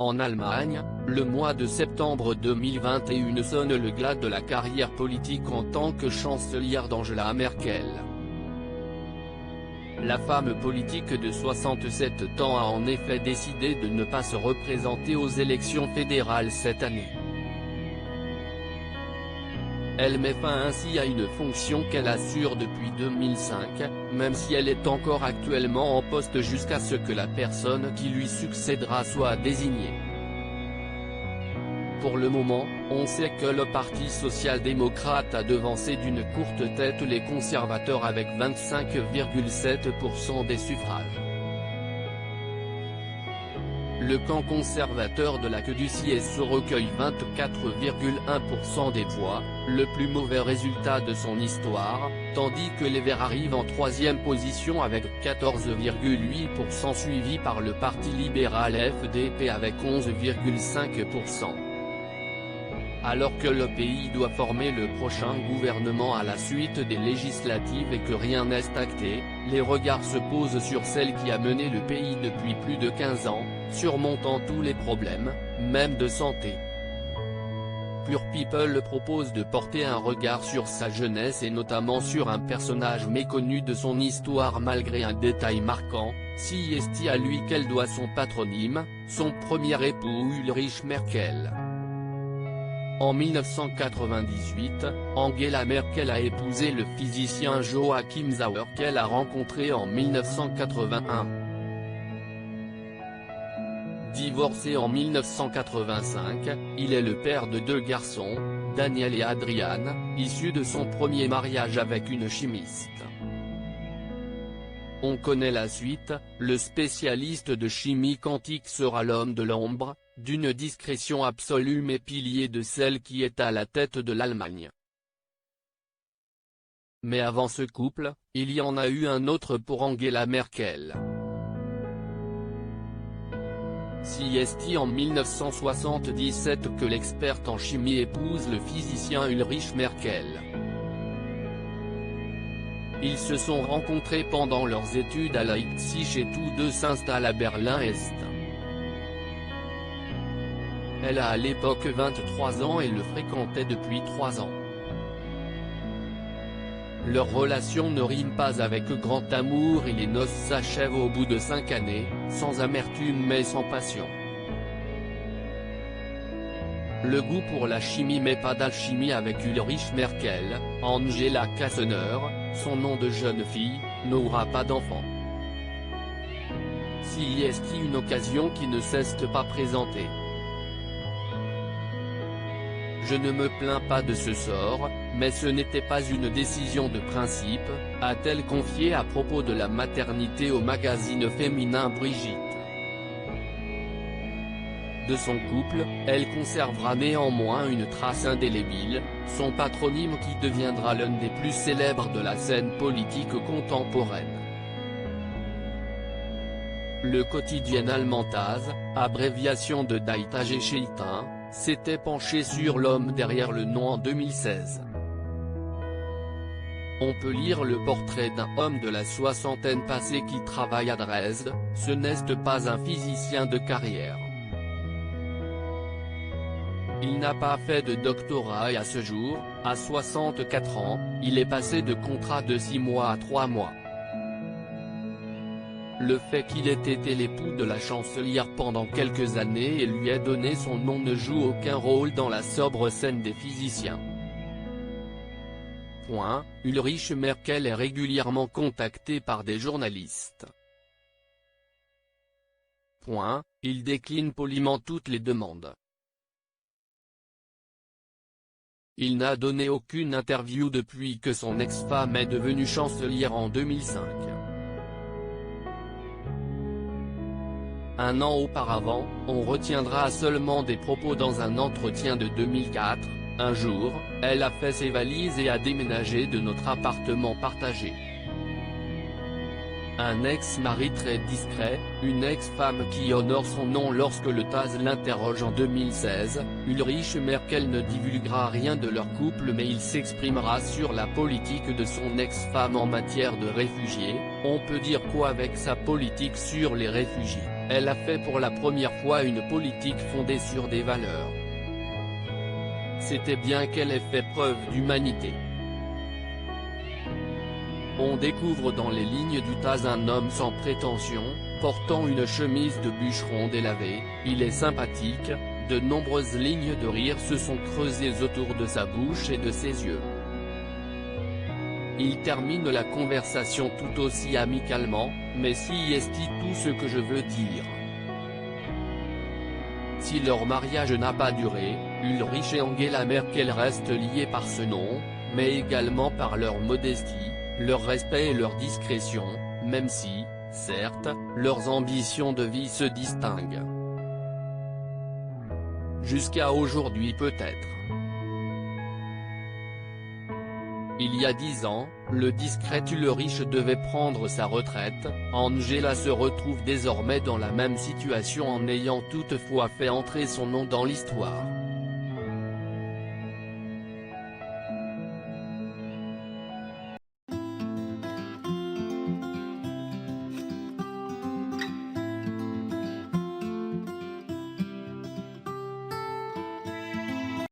En Allemagne, le mois de septembre 2021 sonne le glas de la carrière politique en tant que chancelière d'Angela Merkel. La femme politique de 67 ans a en effet décidé de ne pas se représenter aux élections fédérales cette année. Elle met fin ainsi à une fonction qu'elle assure depuis 2005, même si elle est encore actuellement en poste jusqu'à ce que la personne qui lui succédera soit désignée. Pour le moment, on sait que le Parti social-démocrate a devancé d'une courte tête les conservateurs avec 25,7% des suffrages. Le camp conservateur de la queue du CSU recueille 24,1% des voix, le plus mauvais résultat de son histoire, tandis que les Verts arrivent en troisième position avec 14,8% suivi par le Parti libéral FDP avec 11,5%. Alors que le pays doit former le prochain gouvernement à la suite des législatives et que rien n'est acté, les regards se posent sur celle qui a mené le pays depuis plus de 15 ans, surmontant tous les problèmes, même de santé. Pure People propose de porter un regard sur sa jeunesse et notamment sur un personnage méconnu de son histoire malgré un détail marquant, si est à lui qu'elle doit son patronyme, son premier époux Ulrich Merkel. En 1998, Angela Merkel a épousé le physicien Joachim Sauer qu'elle a rencontré en 1981. Divorcé en 1985, il est le père de 2 garçons, Daniel et Adrian, issus de son premier mariage avec une chimiste. On connaît la suite, le spécialiste de chimie quantique sera l'homme de l'ombre, d'une discrétion absolue mais pilier de celle qui est à la tête de l'Allemagne. Mais avant ce couple, il y en a eu un autre pour Angela Merkel. Si est en 1977 que l'experte en chimie épouse le physicien Ulrich Merkel. Ils se sont rencontrés pendant leurs études à Leipzig et tous deux s'installent à Berlin-Est. Elle a à l'époque 23 ans et le fréquentait depuis 3 ans. Leur relation ne rime pas avec grand amour et les noces s'achèvent au bout de 5 années, sans amertume mais sans passion. Le goût pour la chimie mais pas d'alchimie avec Ulrich Merkel, Angela Kassener, son nom de jeune fille, n'aura pas d'enfant. Si est une occasion qui ne cesse de pas présenter. Je ne me plains pas de ce sort, mais ce n'était pas une décision de principe, a-t-elle confié à propos de la maternité au magazine féminin Brigitte. De son couple, elle conservera néanmoins une trace indélébile, son patronyme qui deviendra l'un des plus célèbres de la scène politique contemporaine. Le quotidien allemand TASS, abréviation de Die Tageszeitung, s'était penché sur l'homme derrière le nom en 2016. On peut lire le portrait d'un homme de la soixantaine passée qui travaille à Dresde, ce n'est pas un physicien de carrière. Il n'a pas fait de doctorat et à ce jour, à 64 ans, il est passé de contrat de 6 mois à 3 mois. Le fait qu'il ait été l'époux de la chancelière pendant quelques années et lui ait donné son nom ne joue aucun rôle dans la sobre scène des physiciens. Ulrich Merkel est régulièrement contacté par des journalistes. Il décline poliment toutes les demandes. Il n'a donné aucune interview depuis que son ex-femme est devenue chancelière en 2005. Un an auparavant, on retiendra seulement des propos dans un entretien de 2004, un jour, elle a fait ses valises et a déménagé de notre appartement partagé. Un ex-mari très discret, une ex-femme qui honore son nom lorsque le TASS l'interroge en 2016, Ulrich Merkel ne divulguera rien de leur couple mais il s'exprimera sur la politique de son ex-femme en matière de réfugiés. On peut dire quoi avec sa politique sur les réfugiés? Elle a fait pour la première fois une politique fondée sur des valeurs. C'était bien qu'elle ait fait preuve d'humanité. On découvre dans les lignes du TASS un homme sans prétention, portant une chemise de bûcheron délavée. Il est sympathique, de nombreuses lignes de rire se sont creusées autour de sa bouche et de ses yeux. Il termine la conversation tout aussi amicalement, mais si est tout ce que je veux dire. Si leur mariage n'a pas duré, Ulrich et Angela Merkel restent liés par ce nom, mais également par leur modestie, leur respect et leur discrétion, même si, certes, leurs ambitions de vie se distinguent. Jusqu'à aujourd'hui peut-être. Il y a 10 ans, le discret Ulrich devait prendre sa retraite. Angela se retrouve désormais dans la même situation en ayant toutefois fait entrer son nom dans l'histoire.